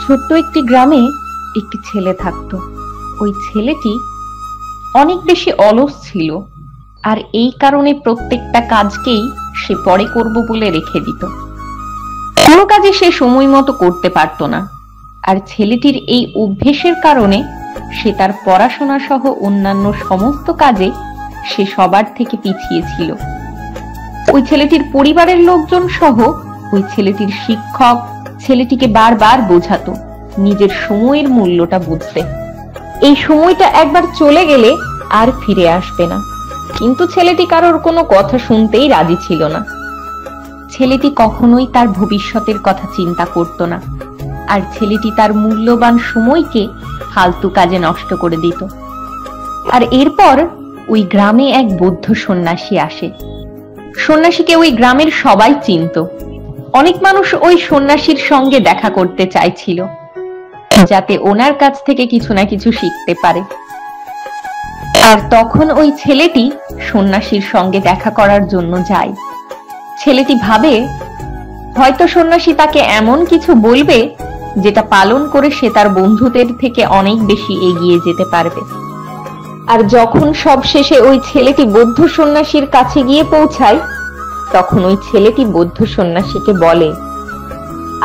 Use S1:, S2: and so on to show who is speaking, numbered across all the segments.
S1: ছোট্ট একটি গ্রামে একটি ছেলে থাকতো। ওই ছেলেটি অনেক বেশি অলস ছিল, আর এই কারণে প্রত্যেকটা কাজকেই সে পরে করব বলে রেখে দিত। কোনো কাজে সে সময় মতো করতে পারত না, আর ছেলেটির এই অভ্যেসের কারণে সে তার পড়াশোনা সহ অন্যান্য সমস্ত কাজে সে সবার থেকে পিছিয়ে ছিল। ওই ছেলেটির পরিবারের লোকজন সহ ওই ছেলেটির শিক্ষক ছেলেটিকে বারবার বোঝাতো নিজের সময়ের মূল্যটা বুঝতে। এই সময়টা একবার চলে গেলে আর ফিরে আসবে না, কিন্তু ছেলেটি কারোর কোনো কথা শুনতেই রাজি ছিল না। ছেলেটি কখনোই তার ভবিষ্যতের কথা চিন্তা করত না, আর ছেলেটি তার মূল্যবান সময়কে ফালতু কাজে নষ্ট করে দিত। আর এরপর ওই গ্রামে এক বৌদ্ধ সন্ন্যাসী আসে। সন্ন্যাসীকে ওই গ্রামের সবাই চিনত। অনেক মানুষ ওই সন্ন্যাসীর সঙ্গে দেখা করতে চাইছিল, যাতে ওনার কাছ থেকে কিছু না কিছু শিখতে পারে। আর তখন ওই ছেলেটি সন্ন্যাসীর সঙ্গে দেখা করার জন্য যায়। ছেলেটি ভাবে হয়তো সন্ন্যাসী তাকে এমন কিছু বলবে যেটা পালন করে সে তার বন্ধুদের থেকে অনেক বেশি এগিয়ে যেতে পারবে। আর যখন সব শেষে ওই ছেলেটি বৌদ্ধ সন্ন্যাসীর কাছে গিয়ে পৌঁছায়, তখন ওই ছেলেটি বৌদ্ধ সন্ন্যাসীকে বলে,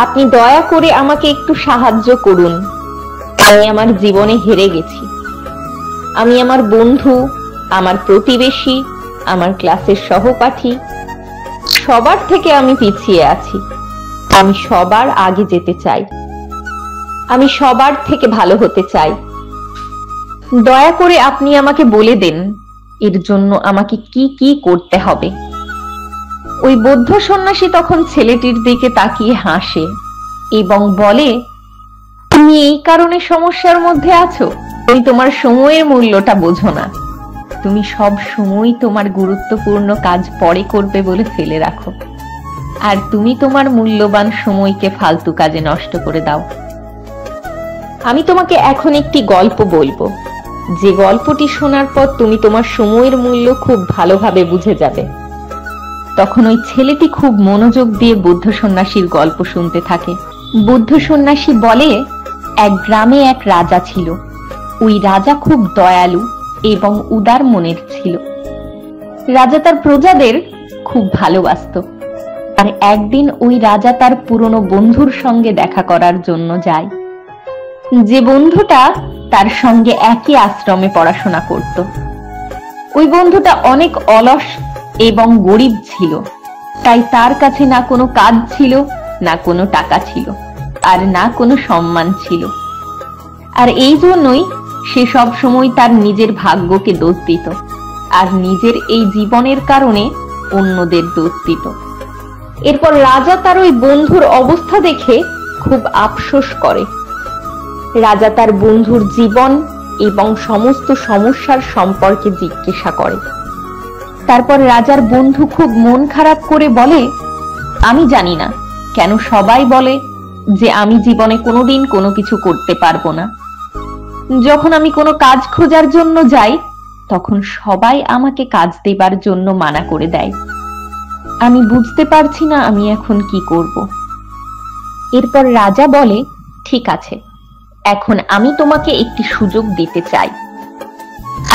S1: আপনি দয়া করে আমাকে একটু সাহায্য করুন। আমি আমার জীবনে হেরে গেছি। আমি আমার বন্ধু, আমার প্রতিবেশী, আমার ক্লাসের সহপাঠী সবার থেকে আমি পিছিয়ে আছি। আমি সবার আগে যেতে চাই। আমি সবার থেকে ভালো হতে চাই। দয়া করে আপনি আমাকে বলে দেন এর জন্য আমাকে কি কি করতে হবে। ওই বৌদ্ধ সন্ন্যাসী তখন ছেলেটির দিকে তাকিয়ে হাসে এবং বলে, তুমি এই কারণে সমস্যার মধ্যে আছো, তুমি তোমার সময়ের মূল্যটা বোঝো না। তুমি সব সময় তোমার গুরুত্বপূর্ণ কাজ পরে করবে বলে ফেলে রাখো, আর তুমি তোমার মূল্যবান সময়কে ফালতু কাজে নষ্ট করে দাও। আমি তোমাকে এখন একটি গল্প বলবো, যে গল্পটি শোনার পর তুমি তোমার সময়ের মূল্য খুব ভালোভাবে বুঝে যাবে। তখন ওই ছেলেটি খুব মনোযোগ দিয়ে বৌদ্ধ সন্ন্যাসীর গল্প শুনতে থাকে। বৌদ্ধ সন্ন্যাসী বলে, এক গ্রামে এক রাজা ছিল। ওই রাজা খুব দয়ালু এবং উদার মনের ছিল। রাজা তার প্রজাদের খুব ভালোবাসত। আর একদিন ওই রাজা তার পুরনো বন্ধুর সঙ্গে দেখা করার জন্য যায়, যে বন্ধুটা তার সঙ্গে একই আশ্রমে পড়াশোনা করত। ওই বন্ধুটা অনেক অলস এবং গরিব ছিল, তাই তার কাছে না কোনো কাজ ছিল, না কোনো টাকা ছিল, আর না কোনো সম্মান ছিল। আর এই জন্যই সে সব সময় তার নিজের ভাগ্যকে দোষ দিত, আর নিজের এই জীবনের কারণে অন্যদের দোষ দিত। এরপর রাজা তার ওই বন্ধুর অবস্থা দেখে খুব আফসোস করে। রাজা তার বন্ধুর জীবন এবং সমস্ত সমস্যার সম্পর্কে জিজ্ঞাসা করে। তারপর রাজার বন্ধু খুব মন খারাপ করে বলে, আমি জানি না কেন সবাই বলে যে আমি জীবনে কোনোদিন কোনো কিছু করতে পারবো না। যখন আমি কোনো কাজ খোঁজার জন্য যাই, তখন সবাই আমাকে কাজ দেবার জন্য মানা করে দেয়। আমি বুঝতে পারছি না আমি এখন কি করব। এরপর রাজা বলে, ঠিক আছে, এখন আমি তোমাকে একটি সুযোগ দিতে চাই।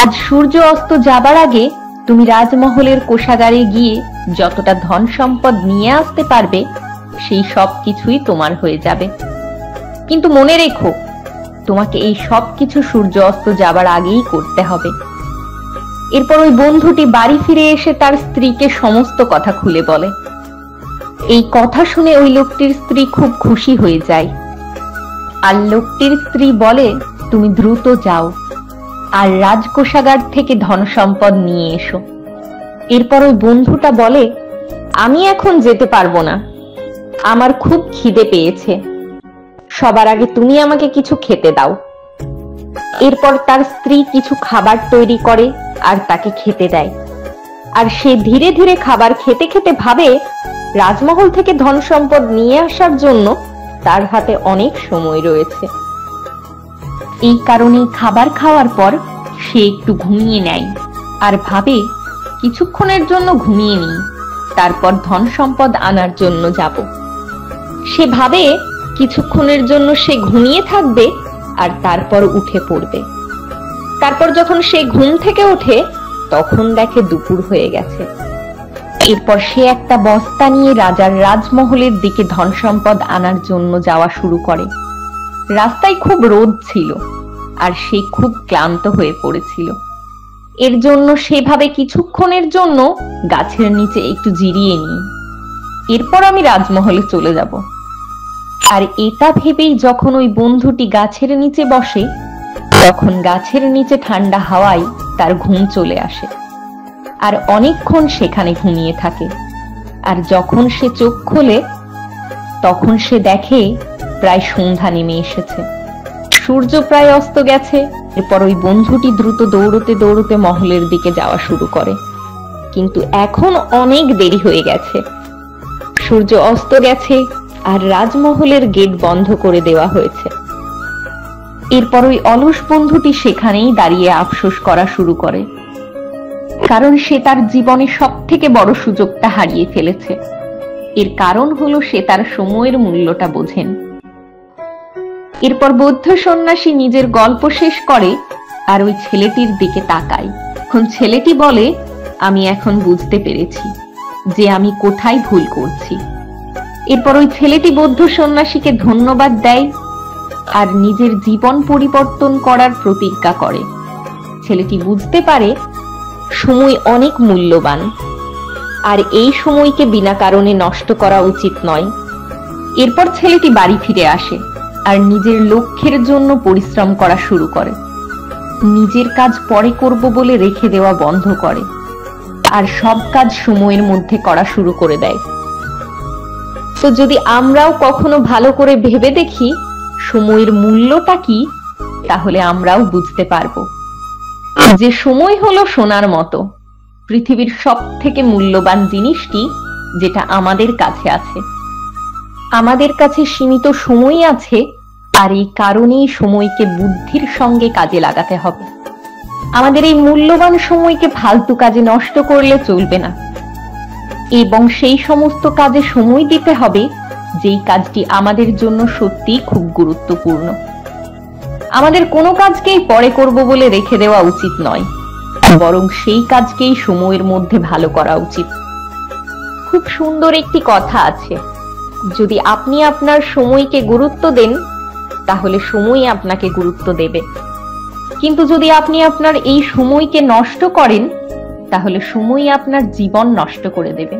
S1: আজ সূর্য অস্ত যাবার আগে তুমি রাজমহলের কোষাগারে গিয়ে যতটা ধন সম্পদ নিয়ে আসতে পারবে, সেই সব কিছুই তোমার হয়ে যাবে। কিন্তু মনে রেখো, তোমাকে এই সব কিছু সূর্য অস্ত যাবার আগেই করতে হবে। এরপর ওই বন্ধুটি বাড়ি ফিরে এসে তার স্ত্রীকে সমস্ত কথা খুলে বলে। এই কথা শুনে ওই লোকটির স্ত্রী খুব খুশি হয়ে যায়। আর লোকটির স্ত্রী বলে, তুমি দ্রুত যাও আর রাজকোষাগার থেকে ধন সম্পদ নিয়ে এসো। এরপর ওই বন্ধুটা বলে, আমি এখন যেতে পারবো না, আমার খুব খিদে পেয়েছে। সবার আগে তুমি আমাকে কিছু খেতে দাও। এরপর তার স্ত্রী কিছু খাবার তৈরি করে আর তাকে খেতে দেয়। আর সে ধীরে ধীরে খাবার খেতে খেতে ভাবে, রাজমহল থেকে ধন সম্পদ নিয়ে আসার জন্য তার হাতে অনেক সময় রয়েছে। এই কারণেই খাবার খাওয়ার পর সে একটু ঘুমিয়ে নেয় আর ভাবে, কিছুক্ষণের জন্য ঘুমিয়ে নিই, তারপর ধন সম্পদ আনার জন্য যাব। সে ভাবে কিছুক্ষণের জন্য সে ঘুমিয়ে থাকবে আর তারপর উঠে পড়বে। তারপর যখন সে ঘুম থেকে ওঠে তখন দেখে দুপুর হয়ে গেছে। এরপর সে একটা বস্তা নিয়ে রাজার রাজমহলের দিকে ধন সম্পদ আনার জন্য যাওয়া শুরু করে। রাস্তায় খুব রোদ ছিল আর সে খুব ক্লান্ত হয়ে পড়েছিল। এর জন্য সেভাবে কিছুক্ষণের জন্য গাছের নিচে একটু জিরিয়ে নিই, এরপর আমি রাজমহলে চলে যাব। আর এটা ভেবেই যখন ওই বন্ধুটি গাছের নিচে বসে তখন গাছের নিচে ঠান্ডা হাওয়ায় তার ঘুম চলে আসে আর অনেকক্ষণ সেখানে ঘুমিয়ে থাকে। আর যখন সে চোখ খোলে তখন সে দেখে প্রায় সন্ধ্যা নেমে এসেছে, সূর্য প্রায় অস্ত গেছে। এরপর ওই বন্ধুটি দ্রুত দৌড়তে দৌড়তে মহলের দিকে যাওয়া শুরু করে, কিন্তু এখন অনেক দেরি হয়ে গেছে। সূর্য অস্ত গেছে আর রাজমহলের গেট বন্ধ করে দেওয়া হয়েছে। এরপর ওই অলস বন্ধুটি সেখানেই দাঁড়িয়ে আফসোস করা শুরু করে, কারণ সে তার জীবনে সব থেকে বড় সুযোগটা হারিয়ে ফেলেছে। এর কারণ হলো সে তার সময়ের মূল্যটা বোঝেন। এরপর বৌদ্ধ সন্ন্যাসী নিজের গল্প শেষ করে আর ওই ছেলেটির দিকে তাকায়। এখন ছেলেটি বলে, আমি এখন বুঝতে পেরেছি যে আমি কোথায় ভুল করছি। এরপর ওই ছেলেটি বৌদ্ধ সন্ন্যাসীকে ধন্যবাদ দেয় আর নিজের জীবন পরিবর্তন করার প্রতিজ্ঞা করে। ছেলেটি বুঝতে পারে সময় অনেক মূল্যবান আর এই সময়কে বিনা কারণে নষ্ট করা উচিত নয়। এরপর ছেলেটি বাড়ি ফিরে আসে আর নিজের লক্ষ্যের জন্য পরিশ্রম করা শুরু করে। নিজের কাজ পরে করব বলে রেখে দেওয়া বন্ধ করে আর সব কাজ সময়ের মধ্যে করা শুরু করে দেয়। তো যদি আমরাও কখনো ভালো করে ভেবে দেখি সময়ের মূল্যটা কি, তাহলে আমরাও বুঝতে পারবো যে সময় হলো সোনার মতো, পৃথিবীর সব থেকে মূল্যবান জিনিসটি যেটা আমাদের কাছে আছে। আমাদের কাছে সীমিত সময় আছে আর এই কারণেই সময়কে বুদ্ধির সঙ্গে কাজে লাগাতে হবে। আমাদের এই মূল্যবান সময়কে ফালতু কাজে নষ্ট করলে চলবে না এবং সেই সমস্ত কাজে সময় দিতে হবে যেই কাজটি আমাদের জন্য সত্যিই খুব গুরুত্বপূর্ণ। আমাদের কোনো কাজকেই পরে করব বলে রেখে দেওয়া উচিত নয়, বরং সেই কাজকেই সময়ের মধ্যে ভালো করা উচিত। খুব সুন্দর একটি কথা আছে, যদি আপনি আপনার সময়কে গুরুত্ব দেন তাহলে সময় আপনাকে গুরুত্ব দেবে, কিন্তু যদি আপনি আপনার এই সময়কে নষ্ট করেন তাহলে সময় আপনার জীবন নষ্ট করে দেবে।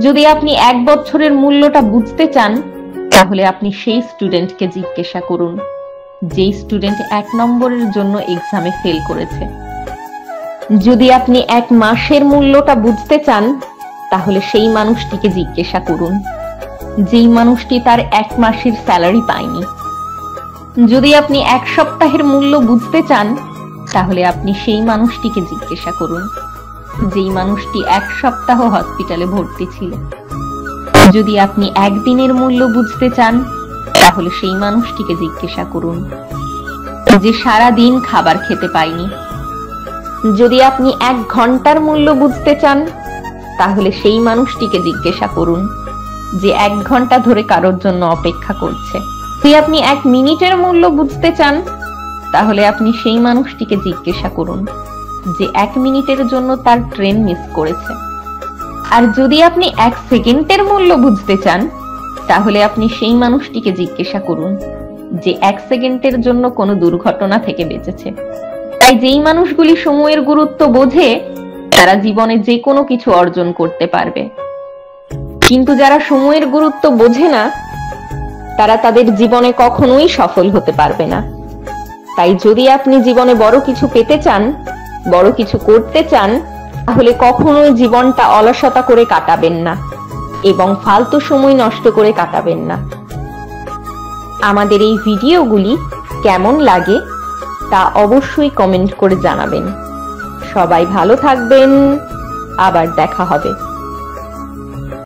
S1: যদি আপনি 1 বছরের মূল্যটা বুঝতে চান তাহলে আপনি সেই স্টুডেন্টকে জিজ্ঞাসা করুন যেই স্টুডেন্ট 1 নম্বরের জন্য এক্সামে ফেল করেছে। যদি আপনি 1 মাসের মূল্যটা বুঝতে চান তাহলে সেই মানুষটিকে জিজ্ঞাসা করুন যেই মানুষটি তার 1 মাসের স্যালারি পায়নি। যদি আপনি 1 সপ্তাহের মূল্য বুঝতে চান তাহলে আপনি সেই মানুষটিকে জিজ্ঞাসা করুন যেই মানুষটি 1 সপ্তাহ হসপিটালে ভর্তি ছিল। যদি আপনি 1 দিনের মূল্য বুঝতে চান তাহলে সেই মানুষটিকে জিজ্ঞাসা করুন যে সারা দিন খাবার খেতে পায়নি। যদি আপনি 1 ঘন্টার মূল্য বুঝতে চান তাহলে সেই মানুষটিকে জিজ্ঞাসা করুন যে 1 ঘন্টা ধরে কারোর জন্য অপেক্ষা করছে। যদি আপনি 1 মিনিটের মূল্য বুঝতে চান তাহলে আপনি সেই মানুষটিকে জিজ্ঞাসা করুন যে 1 মিনিটের জন্য তার ট্রেন মিস করেছে। আর যদি আপনি 1 সেকেন্ডের মূল্য বুঝতে চান তাহলে আপনি সেই মানুষটিকে জিজ্ঞাসা করুন যে 1 সেকেন্ডের জন্য কোনো দুর্ঘটনা থেকে বেঁচেছে। তাই যেই মানুষগুলি সময়ের গুরুত্ব বোঝে তারা জীবনে যে কোনো কিছু অর্জন করতে পারবে, কিন্তু যারা সময়ের গুরুত্ব বোঝে না তারা তাদের জীবনে কখনোই সফল হতে পারবে না। তাই যদি আপনি জীবনে বড় কিছু পেতে চান, বড় কিছু করতে চান, তাহলে কখনোই জীবনটা অলসতা করে কাটাবেন না এবং ফালতু সময় নষ্ট করে কাটাবেন না। আমাদের এই ভিডিওগুলি কেমন লাগে তা অবশ্যই কমেন্ট করে জানাবেন। সবাই ভালো থাকবেন, আবার দেখা হবে।